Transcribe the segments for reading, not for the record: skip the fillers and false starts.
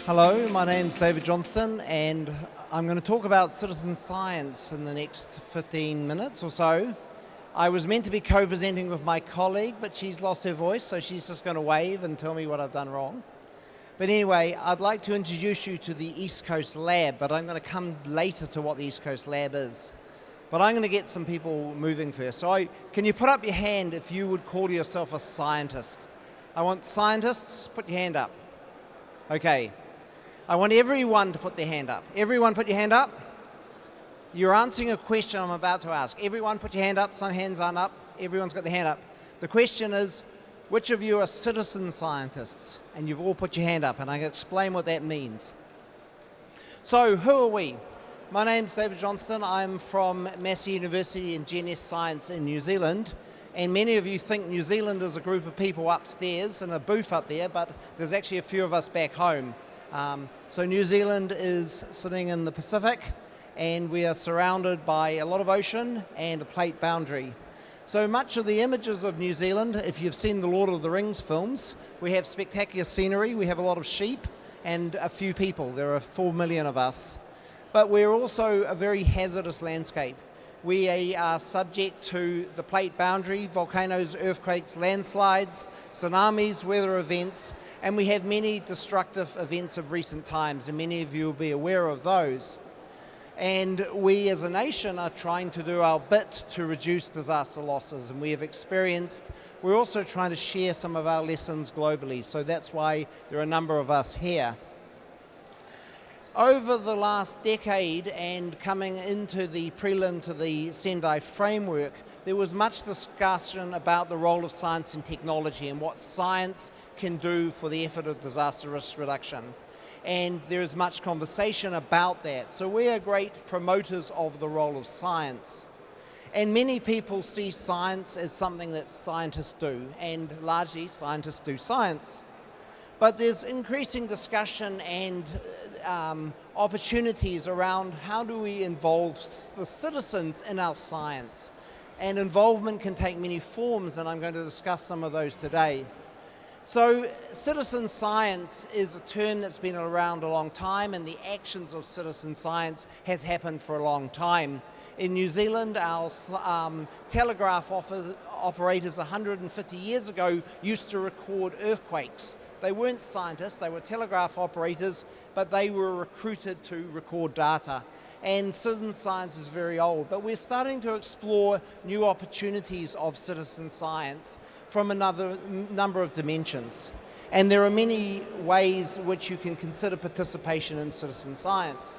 Hello, my name's David Johnston, and I'm going to talk about citizen science in the next 15 minutes or so. I was meant to be co-presenting with my colleague, but she's lost her voice, so she's just going to wave and tell me what I've done wrong. But anyway, I'd like to introduce you to the East Coast Lab, but I'm going to come later to what the East Coast Lab is. But I'm going to get some people moving first. So can you put up your hand if you would call yourself a scientist? I want scientists, put your hand up. Okay. I want everyone to put their hand up. Everyone put your hand up. You're answering a question I'm about to ask. Everyone put your hand up. Some hands aren't up. Everyone's got their hand up. The question is, which of you are citizen scientists? And you've all put your hand up, and I can explain what that means. So who are we? My name's David Johnston. I'm from Massey University in GNS Science in New Zealand. And many of you think New Zealand is a group of people upstairs in a booth up there, but there's actually a few of us back home. So New Zealand is sitting in the Pacific, and we are surrounded by a lot of ocean and a plate boundary. So much of the images of New Zealand, if you've seen the Lord of the Rings films, we have spectacular scenery, we have a lot of sheep and a few people. There are 4 million of us. But we're also a very hazardous landscape. We are subject to the plate boundary, volcanoes, earthquakes, landslides, tsunamis, weather events, and we have many destructive events of recent times, and many of you will be aware of those. And we as a nation are trying to do our bit to reduce disaster losses, and we're also trying to share some of our lessons globally, so that's why there are a number of us here. Over the last decade and coming into the prelim to the Sendai framework, there was much discussion about the role of science and technology and what science can do for the effort of disaster risk reduction. And there is much conversation about that. So we are great promoters of the role of science. And many people see science as something that scientists do, and largely scientists do science. But there's increasing discussion and opportunities around how do we involve the citizens in our science. And involvement can take many forms, and I'm going to discuss some of those today. So citizen science is a term that's been around a long time, and the actions of citizen science has happened for a long time. In New Zealand, our telegraph operators 150 years ago used to record earthquakes. They weren't scientists, they were telegraph operators, but they were recruited to record data. And citizen science is very old, but we're starting to explore new opportunities of citizen science from another number of dimensions. And there are many ways which you can consider participation in citizen science.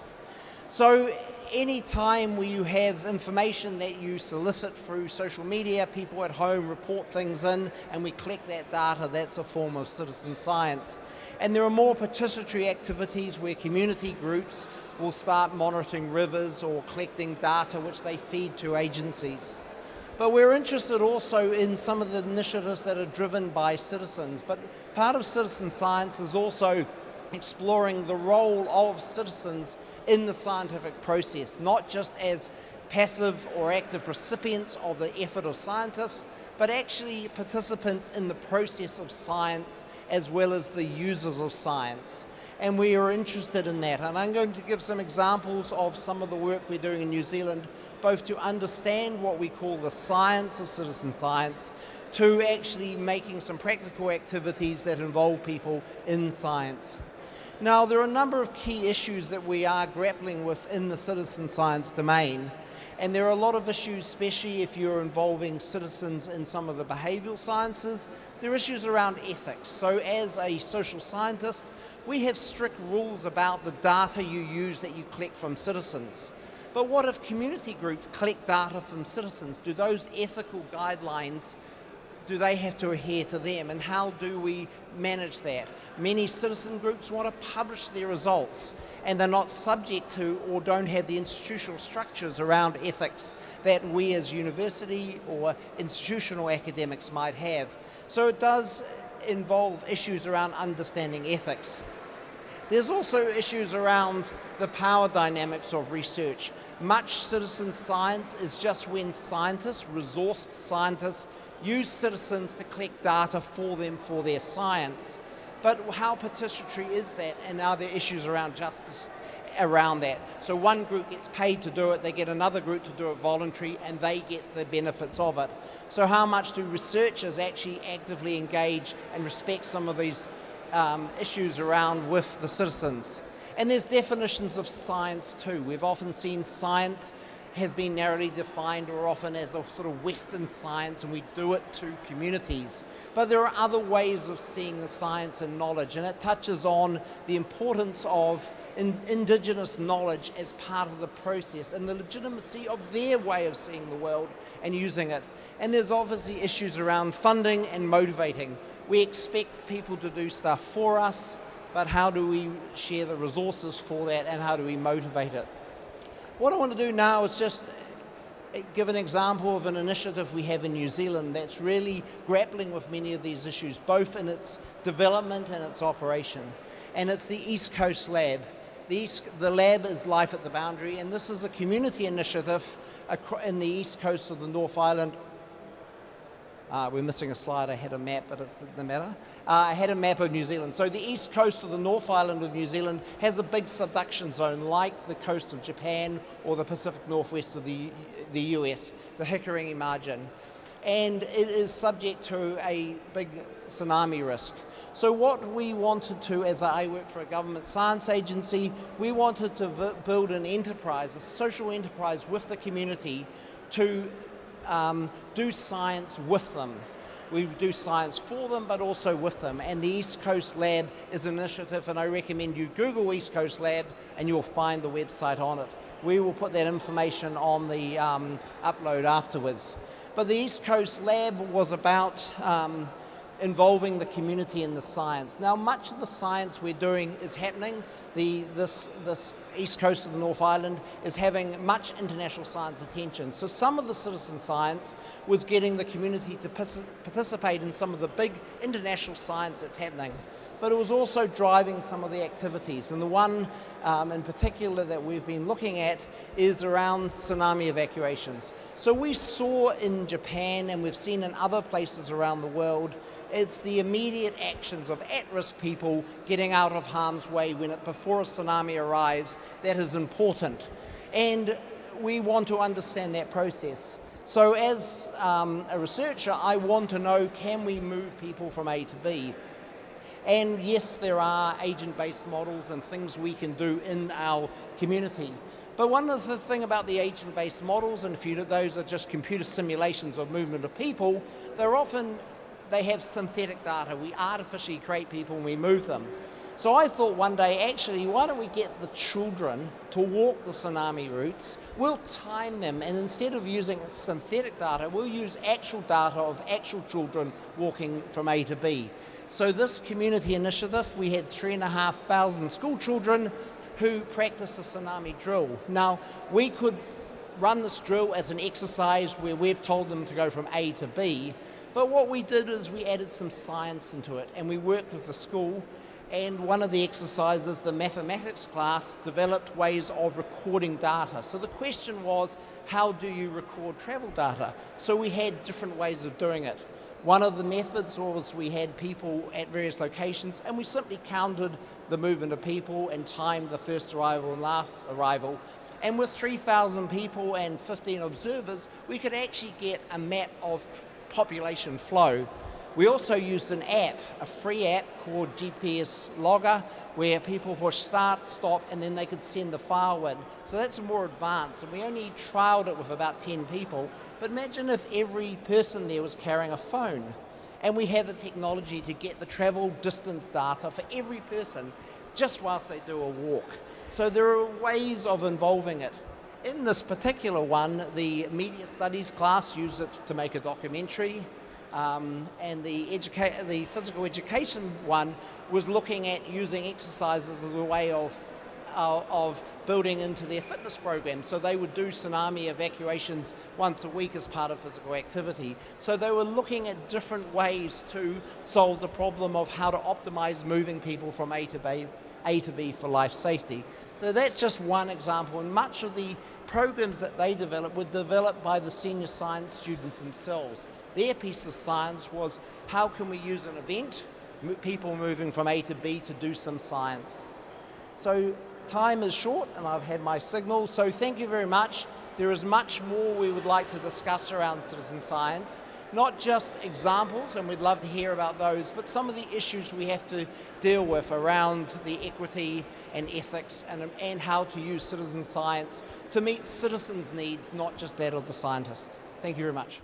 So any time where you have information that you solicit through social media, people at home report things in, and we collect that data, that's a form of citizen science. And there are more participatory activities where community groups will start monitoring rivers or collecting data which they feed to agencies. But we're interested also in some of the initiatives that are driven by citizens. But part of citizen science is also exploring the role of citizens in the scientific process, not just as passive or active recipients of the effort of scientists, but actually participants in the process of science as well as the users of science. And we are interested in that. And I'm going to give some examples of some of the work we're doing in New Zealand, both to understand what we call the science of citizen science, to actually making some practical activities that involve people in science. Now, there are a number of key issues that we are grappling with in the citizen science domain. And there are a lot of issues, especially if you're involving citizens in some of the behavioral sciences. There are issues around ethics. So as a social scientist, we have strict rules about the data you use that you collect from citizens. But what if community groups collect data from citizens? Do those ethical guidelines, do they have to adhere to them? And how do we manage that? Many citizen groups want to publish their results, and they're not subject to or don't have the institutional structures around ethics that we as university or institutional academics might have. So it does involve issues around understanding ethics. There's also issues around the power dynamics of research. Much citizen science is just when scientists, resourced scientists, use citizens to collect data for them for their science. but how participatory is that, and are there issues around justice around that? So one group gets paid to do it, they get another group to do it voluntary, and they get the benefits of it. So how much do researchers actually actively engage and respect some of these issues around with the citizens? And there's definitions of science too. We've often seen science has been narrowly defined, or often as a sort of Western science, and we do it to communities. But there are other ways of seeing the science and knowledge, and it touches on the importance of Indigenous knowledge as part of the process and the legitimacy of their way of seeing the world and using it. And there's obviously issues around funding and motivating. We expect people to do stuff for us, but how do we share the resources for that, and how do we motivate it? What I want to do now is just give an example of an initiative we have in New Zealand that's really grappling with many of these issues, both in its development and its operation. And it's the East Coast Lab. The lab is Life at the Boundary, and this is a community initiative in the east coast of the North Island. We're missing a slide. I had a map, but it doesn't matter. I had a map of New Zealand. So the east coast of the North Island of New Zealand has a big subduction zone like the coast of Japan or the Pacific Northwest of the US, the Hikurangi margin. And it is subject to a big tsunami risk. So what we wanted to, as I work for a government science agency, we wanted to build an enterprise, a social enterprise with the community to do science with them. We do science for them, but also with them. And the East Coast Lab is an initiative, and I recommend you Google East Coast Lab and you'll find the website on it. We will put that information on the upload afterwards. But the East Coast Lab was about involving the community in the science. Now, much of the science we're doing is happening. This east coast of the North Island is having much international science attention. So some of the citizen science was getting the community to participate in some of the big international science that's happening. But it was also driving some of the activities. And the one in particular that we've been looking at is around tsunami evacuations. So we saw in Japan, and we've seen in other places around the world, it's the immediate actions of at-risk people getting out of harm's way before a tsunami arrives that is important. And we want to understand that process. So as a researcher, I want to know, can we move people from A to B? And yes, there are agent-based models and things we can do in our community. But one of the things about the agent-based models, and those are just computer simulations of movement of people, they have synthetic data. We artificially create people and we move them. So I thought one day, actually, why don't we get the children to walk the tsunami routes? We'll time them, and instead of using synthetic data, we'll use actual data of actual children walking from A to B. So this community initiative, we had 3,500 school children who practiced a tsunami drill. Now, we could run this drill as an exercise where we've told them to go from A to B, but what we did is we added some science into it, and we worked with the school, and one of the exercises, the mathematics class, developed ways of recording data. So the question was, how do you record travel data? So we had different ways of doing it. One of the methods was we had people at various locations, and we simply counted the movement of people and timed the first arrival and last arrival. And with 3,000 people and 15 observers, we could actually get a map of population flow. We also used an app, a free app called GPS Logger, where people push start, stop, and then they could send the file in. So that's more advanced, and we only trialed it with about 10 people. But imagine if every person there was carrying a phone, and we have the technology to get the travel distance data for every person just whilst they do a walk. So there are ways of involving it. In this particular one, the media studies class used it to make a documentary. And the physical education one was looking at using exercises as a way of building into their fitness program. So they would do tsunami evacuations once a week as part of physical activity. So they were looking at different ways to solve the problem of how to optimize moving people from A to B for life safety. So that's just one example, and much of the programs that they developed were developed by the senior science students themselves. Their piece of science was, how can we use an event people moving from A to B to do some science. So time is short and I've had my signal, so thank you very much. There is much more we would like to discuss around citizen science, not just examples, and we'd love to hear about those, but some of the issues we have to deal with around the equity and ethics and how to use citizen science to meet citizens' needs, not just that of the scientists. Thank you very much.